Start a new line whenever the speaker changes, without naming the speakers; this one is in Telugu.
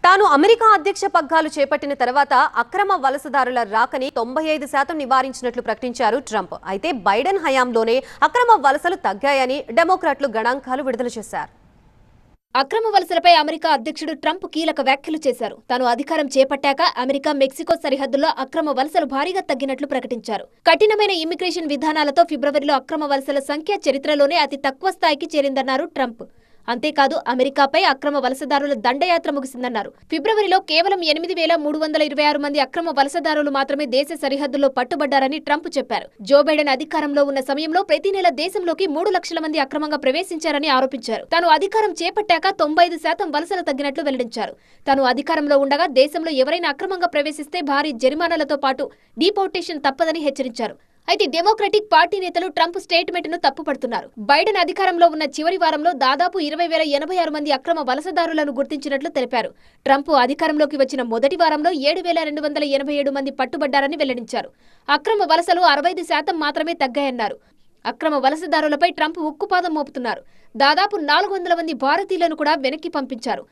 తాను అమెరికా అధ్యక్ష పగ్గాలు చేపట్టిన తర్వాత అక్రమ వలసదారుల రాకని 95% నివారించినట్లు ప్రకటించారు ట్రంప్. అయితే బైడెన్ హయాంలోనే అక్రమ వలసలు తగ్గాయని డెమోక్రాట్లు గణాంకాలు విడుదల చేశారు.
అక్రమ వలసలపై అమెరికా అధ్యక్షుడు ట్రంప్ కీలక వ్యాఖ్యలు చేశారు. తాను అధికారం చేపట్టాక అమెరికా మెక్సికో సరిహద్దుల్లో అక్రమ వలసలు భారీగా తగ్గినట్లు ప్రకటించారు. కఠినమైన ఇమ్మిగ్రేషన్ విధానాలతో ఫిబ్రవరిలో అక్రమ వలసల సంఖ్య చరిత్రలోనే అతి తక్కువ స్థాయికి చేరిందన్నారు ట్రంప్. అంతేకాదు అమెరికాపై అక్రమ వలసదారుల దండయాత్ర ముగిసిందన్నారు. ఫిబ్రవరిలో కేవలం 8,326 మంది అక్రమ వలసదారులు మాత్రమే దేశ సరిహద్దుల్లో పట్టుబడ్డారని ట్రంప్ చెప్పారు. జో బైడెన్ అధికారంలో ఉన్న సమయంలో ప్రతి నెల దేశంలోకి 3 లక్షల మంది అక్రమంగా ప్రవేశించారని ఆరోపించారు. తాను అధికారం చేపట్టాక 95% వలసలు తగ్గినట్లు వెల్లడించారు. తాను అధికారంలో ఉండగా దేశంలో ఎవరైనా అక్రమంగా ప్రవేశిస్తే భారీ జరిమానాలతో పాటు డీపోర్టేషన్ తప్పదని హెచ్చరించారు. అయితే డెమోక్రటిక్ పార్టీ నేతలు ట్రంప్ స్టేట్మెంట్ ను తప్పుపడుతున్నారు. బైడెన్ అధికారంలో ఉన్న చివరి వారంలో దాదాపు 20,086 మంది అక్రమ వలసదారులను గుర్తించినట్లు తెలిపారు. ట్రంప్ అధికారంలోకి వచ్చిన మొదటి వారంలో 7,287 మంది పట్టుబడ్డారని వెల్లడించారు. అక్రమ వలసలు 65% మాత్రమే తగ్గాయన్నారు. అక్రమ వలసదారులపై ట్రంప్ ఉక్కుపాదం మోపుతున్నారు. దాదాపు 400 మంది భారతీయులను కూడా వెనక్కి పంపించారు.